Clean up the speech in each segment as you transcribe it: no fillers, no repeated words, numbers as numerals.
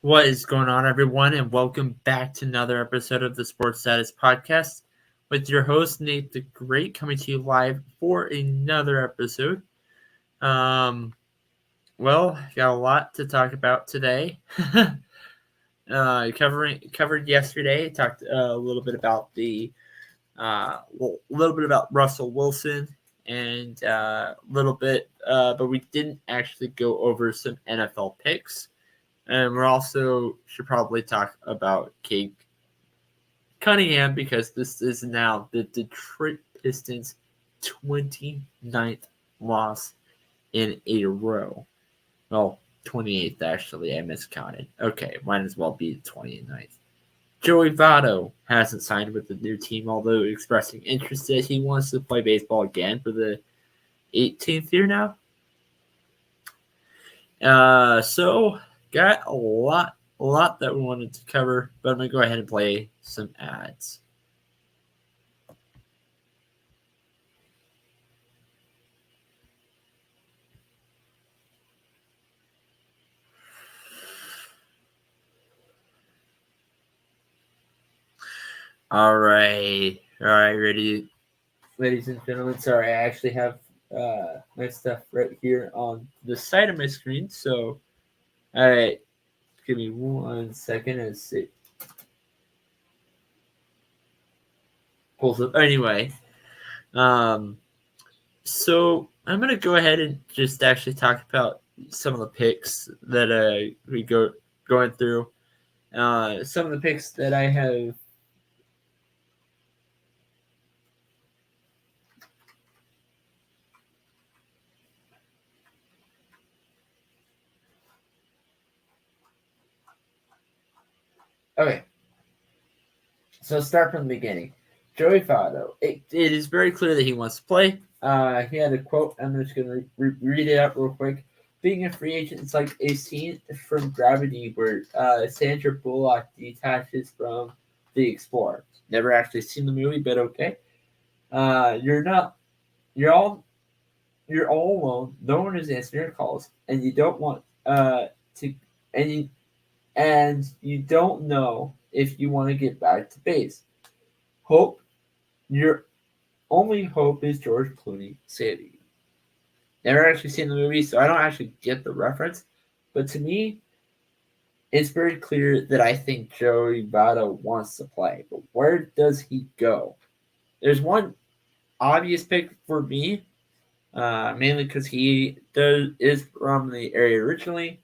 What is going on, everyone, and welcome back to another episode of the Sports Status Podcast with your host, Nate the Great, coming to you live for another episode. Got a lot to talk about today. Covered yesterday, talked a little bit about Russell Wilson and a little bit, but we didn't actually go over some NFL picks. And we're also should probably talk about Cade Cunningham because this is now the Detroit Pistons' 29th loss in a row. Well, 28th actually. I miscounted. Okay, might as well be the 29th. Joey Vatto hasn't signed with the new team, although expressing interest that he wants to play baseball again for the 18th year now. So got a lot that we wanted to cover, but I'm gonna go ahead and play some ads. All right, ready, ladies and gentlemen. Sorry, I actually have my stuff right here on the side of my screen. So, all right, give me 1 second as it pulls up. Anyway, so I'm gonna go ahead and just actually talk about some of the picks that we going through. Some of the picks that I have. Okay, so start from the beginning. Joey Vatto. It is very clear that he wants to play. He had a quote. I'm just going to read it out real quick. Being a free agent is like a scene from Gravity where Sandra Bullock detaches from the Explorer. Never actually seen the movie, but okay. You're all alone. No one is answering your calls, and you don't want to, and you don't know if you want to get back to base. Hope your only hope is George Clooney saving you. Never actually seen the movie, so I don't actually get the reference. But to me, it's very clear that I think Joey Vatto wants to play. But where does he go? There's one obvious pick for me, mainly because he is from the area originally,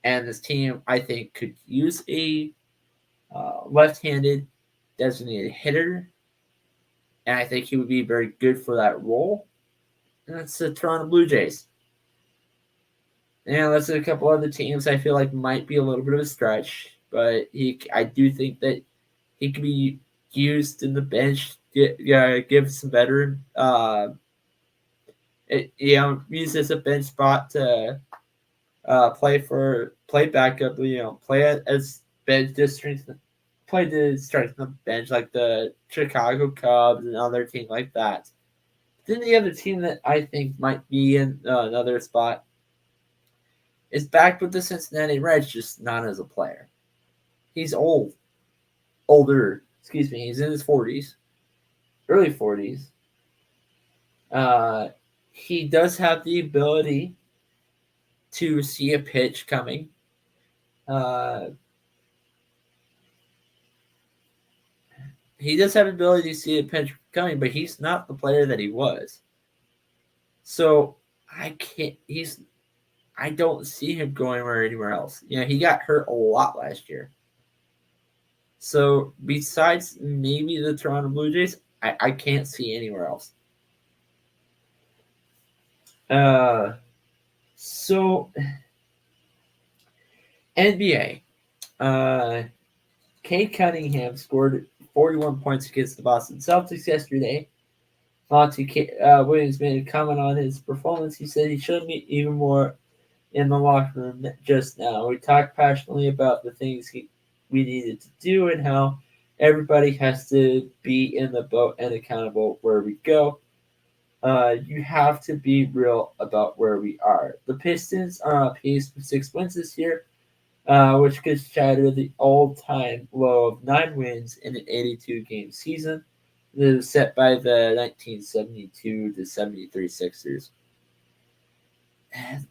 and this team I think could use a left-handed designated hitter, and I think he would be very good for that role. And that's the Toronto Blue Jays. And that's a couple other teams I feel like might be a little bit of a stretch, but I do think that he could be used in the bench, give some veteran, used as a bench spot to play backup, play as bench to strengthen the bench like the Chicago Cubs and other teams like that. Then the other team that I think might be in another spot is back with the Cincinnati Reds, just not as a player. He's older. Excuse me. He's in his 40s, early 40s. He does have the ability to see a pitch coming. He does have the ability to see a pitch coming, but he's not the player that he was. So I don't see him going anywhere else. He got hurt a lot last year. So besides maybe the Toronto Blue Jays, I can't see anywhere else. So NBA. Cade Cunningham scored 41 points against the Boston Celtics yesterday. Monty Williams made a comment on his performance. He said he showed me even more in the locker room just now. We talked passionately about the things we needed to do and how everybody has to be in the boat and accountable where we go. You have to be real about where we are. The Pistons are on pace for 6 wins this year. which could shatter the all-time low of 9 wins in an 82-game season that was set by the 1972 to 73 Sixers. And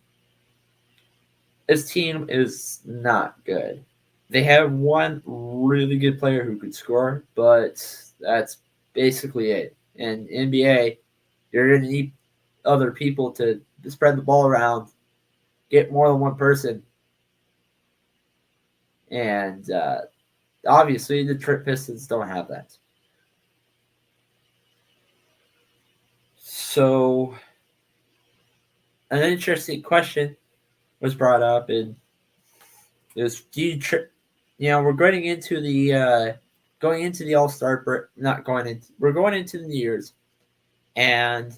this team is not good. They have one really good player who could score, but that's basically it. And NBA, you're going to need other people to spread the ball around, get more than one person. And obviously, the Detroit Pistons don't have that. So, an interesting question was brought up, and it was, we're going into the All-Star break, not going into, we're going into the New Year's, and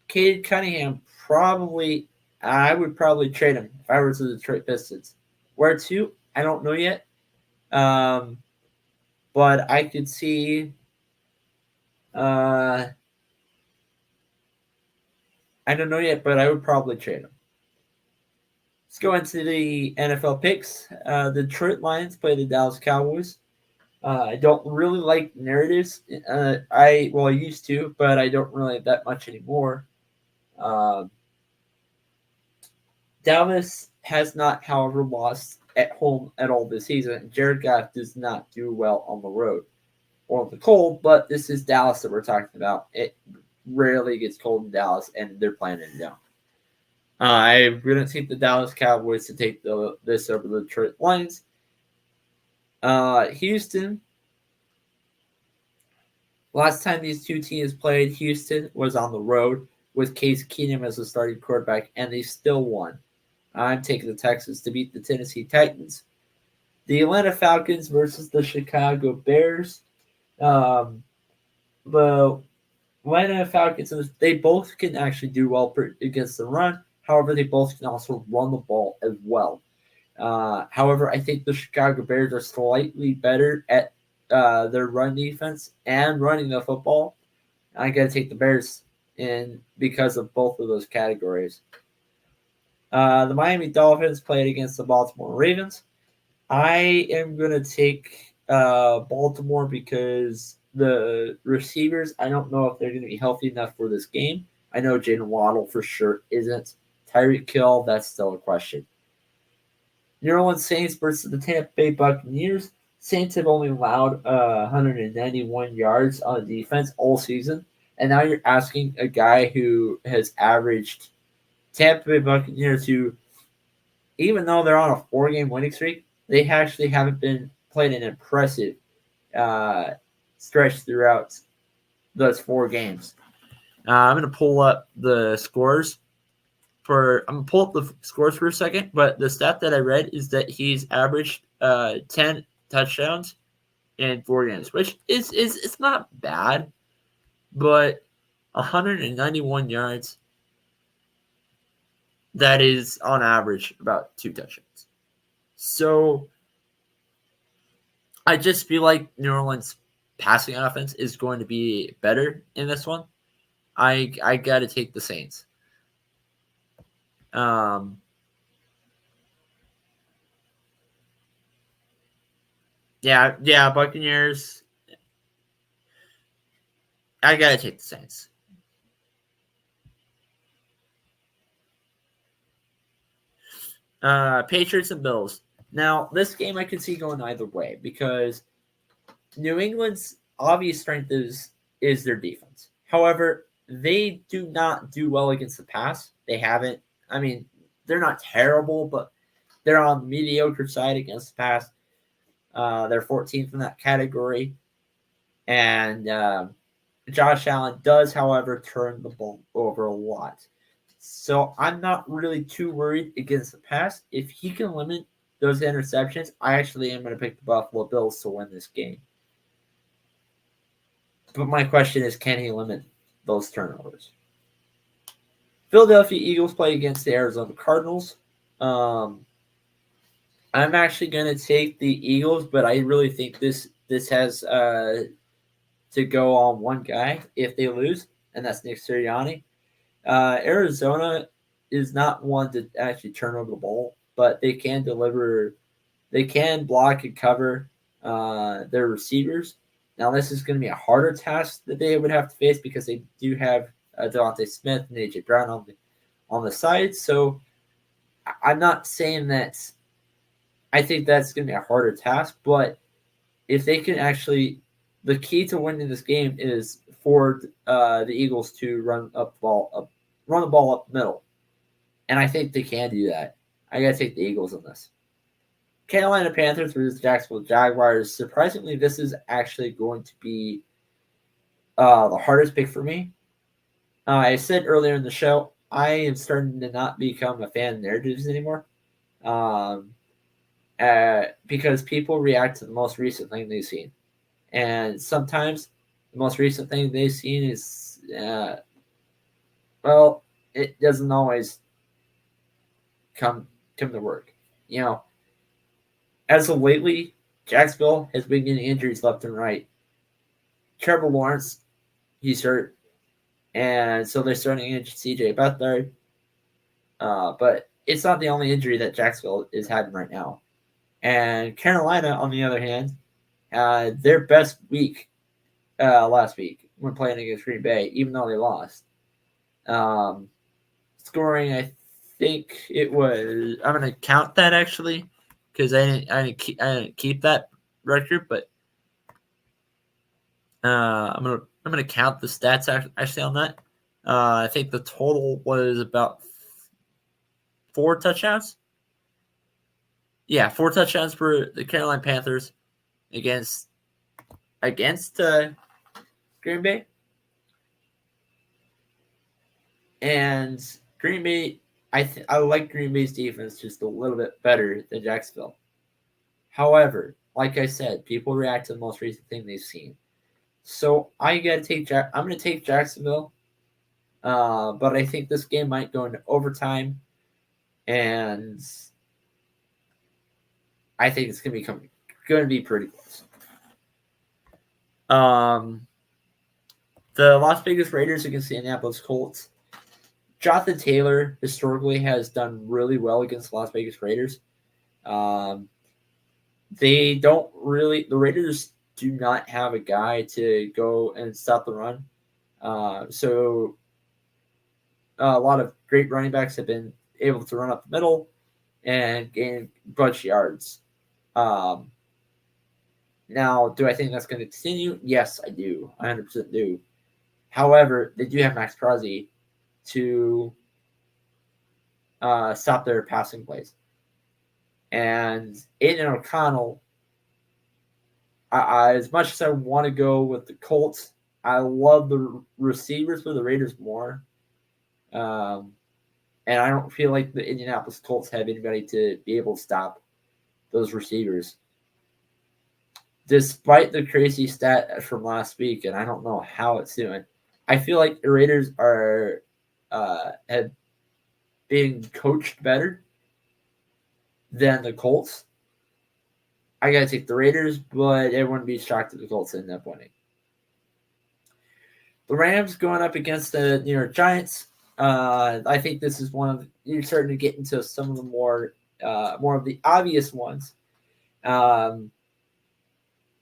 Cade Cunningham I would probably trade him if I were to the Detroit Pistons. Where to? I don't know yet. But I could see. I don't know yet, but I would probably trade him. Let's go into the NFL picks. The Detroit Lions play the Dallas Cowboys. I don't really like narratives. I used to, but I don't really that much anymore. Dallas has not, however, lost at home at all this season. Jared Goff does not do well on the road or on the cold, but this is Dallas that we're talking about. It rarely gets cold in Dallas, and they're playing it down. I'm going to take the Dallas Cowboys to take this over the Detroit Lions. Houston. Last time these two teams played, Houston was on the road with Case Keenum as the starting quarterback, and they still won. I'm taking the Texans to beat the Tennessee Titans. The Atlanta Falcons versus the Chicago Bears. The Atlanta Falcons, they both can actually do well against the run. However, they both can also run the ball as well. However, I think the Chicago Bears are slightly better at their run defense and running the football. I got to take the Bears in because of both of those categories. The Miami Dolphins played against the Baltimore Ravens. I am going to take Baltimore because the receivers, I don't know if they're going to be healthy enough for this game. I know Jalen Waddle for sure isn't. Tyreek Hill, that's still a question. New Orleans Saints versus the Tampa Bay Buccaneers. Saints have only allowed 191 yards on defense all season. And now you're asking a guy who has averaged Tampa Bay Buccaneers who, even though they're on a 4-game winning streak, they actually haven't been playing an impressive stretch throughout those 4 games. I'm going to pull up the scores. I'm going to pull up the scores for a second, but the stat that I read is that he's averaged 10 touchdowns in 4 games, which is it's not bad, but 191 yards, that is on average about 2 touchdowns. So I just feel like New Orleans passing offense is going to be better in this one. I got to take the Saints. Yeah, Buccaneers. I got to take the Saints. Patriots and Bills. Now, this game I could see going either way because New England's obvious strength is their defense. However, they do not do well against the pass. They haven't. I mean, they're not terrible, but they're on the mediocre side against the pass. They're 14th in that category. And Josh Allen does, however, turn the ball over a lot. So I'm not really too worried against the pass. If he can limit those interceptions, I actually am going to pick the Buffalo Bills to win this game. But my question is, can he limit those turnovers? Philadelphia Eagles play against the Arizona Cardinals. I'm actually going to take the Eagles, but I really think this has to go on one guy if they lose, and that's Nick Sirianni. Arizona is not one to actually turn over the ball. but they can deliver. They can block and cover their receivers. Now, this is going to be a harder task that they would have to face because they do have Devontae Smith and AJ Brown on the side. So I'm not saying that I think that's going to be a harder task, but if they can actually, the key to winning this game is for the Eagles to run the ball up middle, and I think they can do that. I got to take the Eagles on this. Carolina Panthers versus Jacksonville Jaguars. Surprisingly, this is actually going to be the hardest pick for me. I said earlier in the show, I am starting to not become a fan of narratives anymore. Because people react to the most recent thing they've seen. And sometimes the most recent thing they've seen is, well, it doesn't always come to work. You know, as of lately, Jacksonville has been getting injuries left and right. Trevor Lawrence, he's hurt. And so they're starting to injure CJ Beathard. But it's not the only injury that Jacksonville is having right now. And Carolina, on the other hand, their best week last week when playing against Green Bay, even though they lost. Scoring, I think it was. I'm gonna count that actually, because I didn't keep that record, but I'm gonna count the stats actually on that. I think the total was about 4 touchdowns. Yeah, 4 touchdowns for the Carolina Panthers against Green Bay. And Green Bay, I like Green Bay's defense just a little bit better than Jacksonville. However, like I said, people react to the most recent thing they've seen. So I'm going to take Jacksonville, but I think this game might go into overtime, and I think it's going to be pretty close. The Las Vegas Raiders against the Indianapolis Colts. Jonathan Taylor historically has done really well against the Las Vegas Raiders. The Raiders do not have a guy to go and stop the run. So a lot of great running backs have been able to run up the middle and gain a bunch of yards. Now, do I think that's going to continue? Yes, I do. I 100% do. However, they do have Max Crosby to stop their passing plays. And Aiden O'Connell, as much as I want to go with the Colts, I love the receivers for the Raiders more. And I don't feel like the Indianapolis Colts have anybody to be able to stop those receivers. Despite the crazy stat from last week, and I don't know how it's doing, I feel like the Raiders have been coached better than the Colts. I got to take the Raiders, but I wouldn't be shocked if the Colts end up winning. The Rams going up against the New York Giants. I think this is you're starting to get into some of the more of the obvious ones.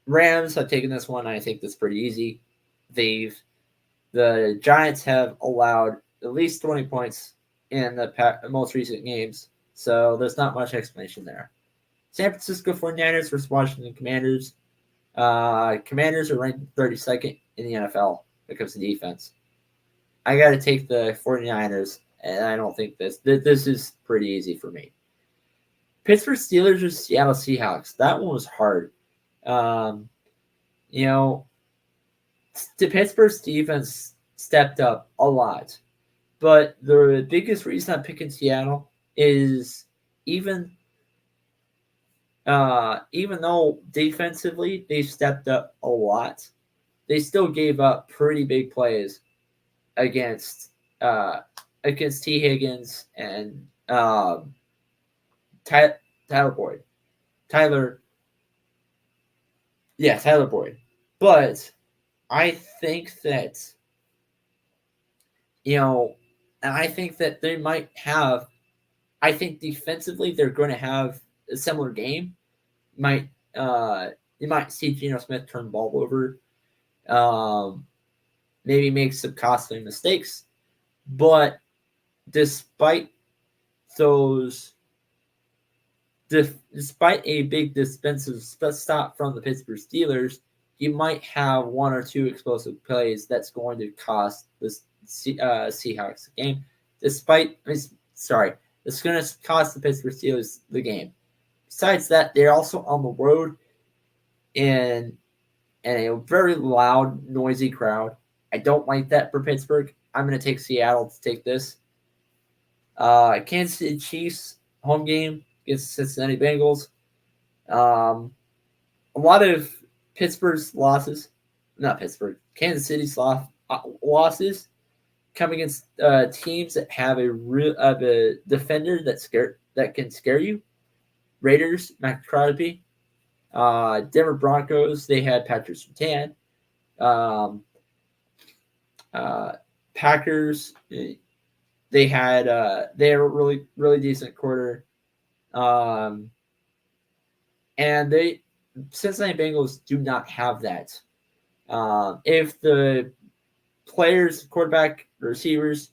Rams have taken this one. I think that's pretty easy. The Giants have allowed at least 20 points in the most recent games, so there's not much explanation there. San Francisco 49ers versus Washington Commanders. Commanders are ranked 32nd in the NFL when it comes to defense. I got to take the 49ers, and I don't think this is pretty easy for me. Pittsburgh Steelers versus Seattle Seahawks. That one was hard. The Pittsburgh's defense stepped up a lot, but the biggest reason I'm picking Seattle is even though defensively they stepped up a lot, they still gave up pretty big plays against T. Higgins and Tyler Boyd. Tyler Boyd. But I think that, I think that they might have, I think defensively they're going to have a similar game. You might see Geno Smith turn the ball over, maybe make some costly mistakes, but despite a big defensive stop from the Pittsburgh Steelers, you might have one or two explosive plays that's going to cost the Seahawks the game. It's going to cost the Pittsburgh Steelers the game. Besides that, they're also on the road in a very loud, noisy crowd. I don't like that for Pittsburgh. I'm going to take Seattle to take this. Kansas City Chiefs home game against Cincinnati Bengals. A lot of Kansas City's losses come against teams that have a defender that can scare you. Raiders, Matt Crosby. Denver Broncos, they had Patrick Surtain. Packers, they had a really, really decent quarter. And Cincinnati Bengals do not have that. If the players, quarterback, receivers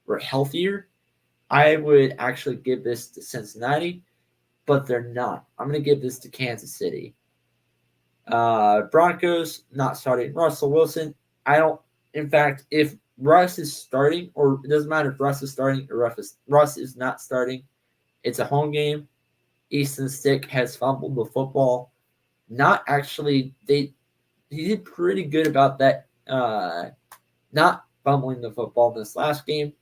were healthier, I would actually give this to Cincinnati, but they're not. I'm going to give this to Kansas City. Broncos not starting Russell Wilson. If Russ is starting, or it doesn't matter if Russ is starting or Russ is not starting, it's a home game. Easton Stick has fumbled the football. He did pretty good about that, not fumbling the football in this last game,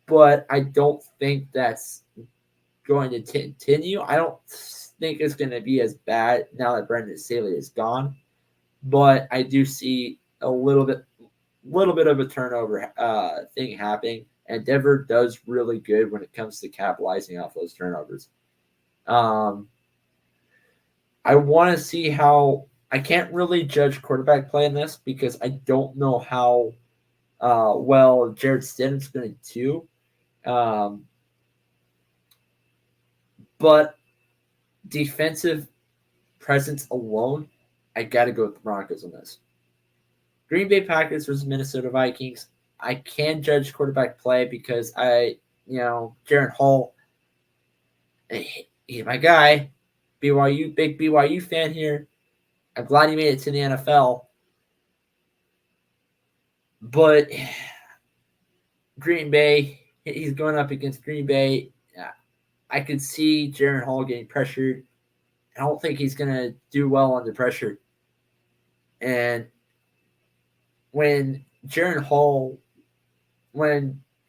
but I don't think that's going to continue. I don't think it's going to be as bad now that Brendan Staley is gone, but I do see a little bit of a turnover thing happening, and Denver does really good when it comes to capitalizing off those turnovers. I want to see how – I can't really judge quarterback play in this because I don't know how well Jared Stidham's going to do. But defensive presence alone, I got to go with the Broncos on this. Green Bay Packers versus Minnesota Vikings. I can judge quarterback play because Jaron Hall, he's my guy. Big BYU fan here. I'm glad he made it to the NFL. But Green Bay, he's going up against Green Bay. I could see Jaron Hall getting pressured. I don't think he's going to do well under pressure. And when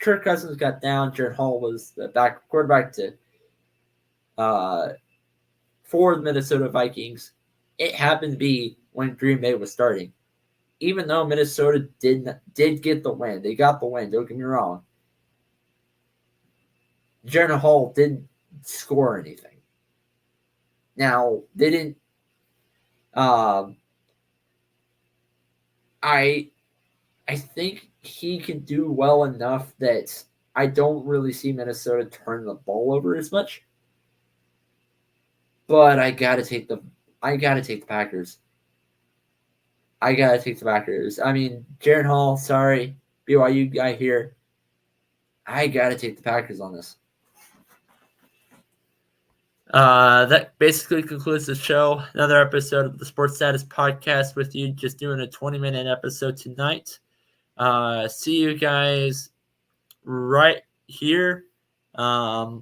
Kirk Cousins got down, Jaron Hall was the quarterback for the Minnesota Vikings. It happened to be when Green Bay was starting. Even though Minnesota did get the win, they got the win. Don't get me wrong. Jaron Hall didn't score anything. Now they didn't. I think he can do well enough that I don't really see Minnesota turn the ball over as much. But I gotta take the Packers. I mean, Jaron Hall, sorry, BYU guy here. I gotta take the Packers on this. That basically concludes the show. Another episode of the Sports Status Podcast with you. Just doing a 20-minute episode tonight. See you guys right here. I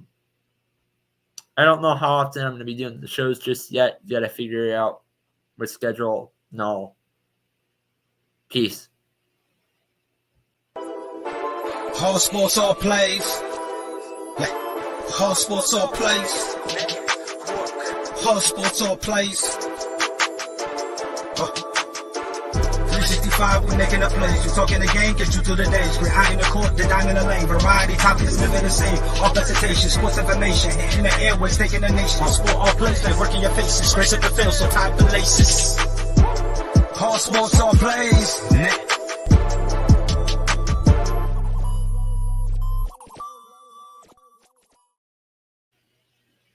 don't know how often I'm going to be doing the shows just yet. You got to figure out my schedule. No. Peace. Whole sports all plays. Whole sports all plays. Whole sports all plays. 365, we're making up plays. You talking the game, get you to the days. We're high in the court, the dime in the lane. Variety topics living the same. All presentation, sports information. Hitting the airways, taking the nation. Sport all plays, they working your faces. Grace at the field, so tie the laces. Whole sports all plays.